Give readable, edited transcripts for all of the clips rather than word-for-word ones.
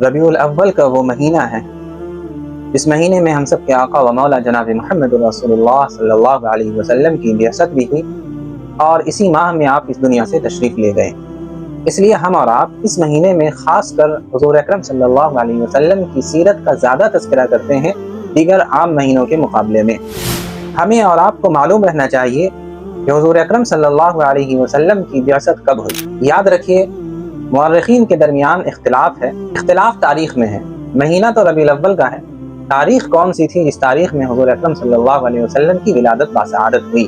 ربیع الاول کا وہ مہینہ ہے اس مہینے میں ہم سب کے آقا و مولا جناب محمد رسول اللہ صلی اللہ علیہ وسلم کی بعثت بھی ہوئی، اور اسی ماہ میں آپ اس دنیا سے تشریف لے گئے۔ اس لیے ہم اور آپ اس مہینے میں خاص کر حضور اکرم صلی اللہ علیہ وسلم کی سیرت کا زیادہ تذکرہ کرتے ہیں دیگر عام مہینوں کے مقابلے میں۔ ہمیں اور آپ کو معلوم رہنا چاہیے کہ حضور اکرم صلی اللہ علیہ وسلم کی بعثت کب ہوئی۔ یاد رکھیے، مورخین کے درمیان اختلاف ہے، اختلاف تاریخ میں ہے۔ مہینہ تو ربیع الاول کا ہے، تاریخ کون سی تھی جس تاریخ میں حضور اکرم صلی اللہ علیہ وسلم کی ولادت باسعادت ہوئی؟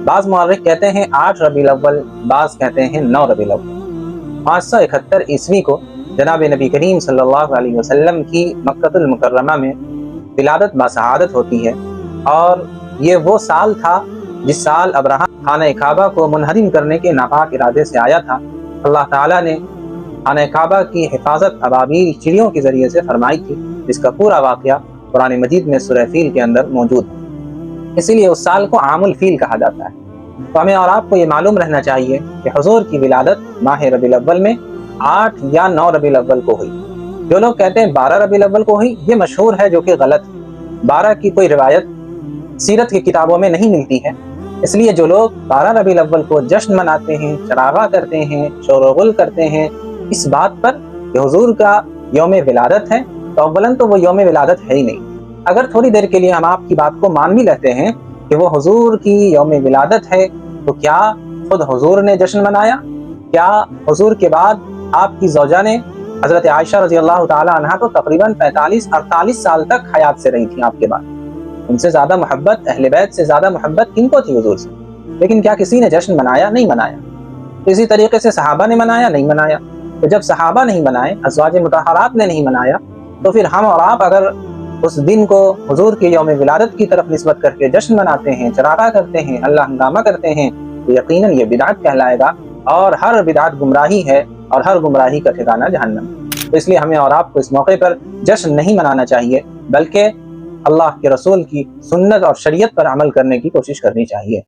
بعض مورخ کہتے ہیں 8 ربیع الاول، بعض کہتے ہیں 9 ربیع الاول۔ 571 عیسوی کو جناب نبی کریم صلی اللہ علیہ وسلم کی مکہ المکرمہ میں ولادت باسعادت ہوتی ہے، اور یہ وہ سال تھا جس سال ابرہہ خانہ کعبہ کو منہدم کرنے کے ناپاک ارادے سے آیا تھا۔ اللہ تعالیٰ نے خانہ کعبہ کی حفاظت ابابیل چڑیوں کے ذریعے سے فرمائی تھی، جس کا پورا واقعہ قرآن مجید میں سورہ فیل کے اندر موجود ہے۔ اسی لیے اس سال کو عام الفیل کہا جاتا ہے۔ تو ہمیں اور آپ کو یہ معلوم رہنا چاہیے کہ حضور کی ولادت ماہ ربیع الاول میں 8 یا 9 ربیع الاول کو ہوئی۔ جو لوگ کہتے ہیں 12 ربیع الاول کو ہوئی، یہ مشہور ہے، جو کہ غلط ہے۔ 12 کی کوئی روایت سیرت کی کتابوں میں نہیں ملتی ہے۔ اس لیے جو لوگ 12 ربیع الاول کو جشن مناتے ہیں، چراغاں کرتے ہیں، شور و غل کرتے ہیں اس بات پر کہ حضور کا یوم ولادت ہے، تو اولاً تو وہ یوم ولادت ہے ہی نہیں۔ اگر تھوڑی دیر کے لیے ہم آپ کی بات کو مان بھی لیتے ہیں کہ وہ حضور کی یوم ولادت ہے، تو کیا خود حضور نے جشن منایا؟ کیا حضور کے بعد آپ کی زوجہ نے حضرت عائشہ رضی اللہ تعالی عنہا تو تقریباً 45-48 سال تک حیات سے رہی تھیں آپ کے بعد؟ ان سے زیادہ محبت، اہل بیت سے زیادہ محبت کن کو تھی حضور سے؟ لیکن کیا کسی نے جشن منایا؟ نہیں منایا۔ اسی طریقے سے صحابہ نے منایا؟ نہیں منایا۔ تو جب صحابہ نہیں منائے، ازواج مطہرات نے نہیں منایا، تو پھر ہم اور آپ اگر اس دن کو حضور کے یوم ولادت کی طرف نسبت کر کے جشن مناتے ہیں، چراغاں کرتے ہیں، اللہ ہنگامہ کرتے ہیں، تو یقیناً یہ بدعت کہلائے گا، اور ہر بدعت گمراہی ہے، اور ہر گمراہی کا ٹھکانہ جہنم۔ تو اس لیے ہمیں اور آپ کو اس موقع پر جشن نہیں منانا چاہیے، بلکہ اللہ کے رسول کی سنت اور شریعت پر عمل کرنے کی کوشش کرنی چاہیے۔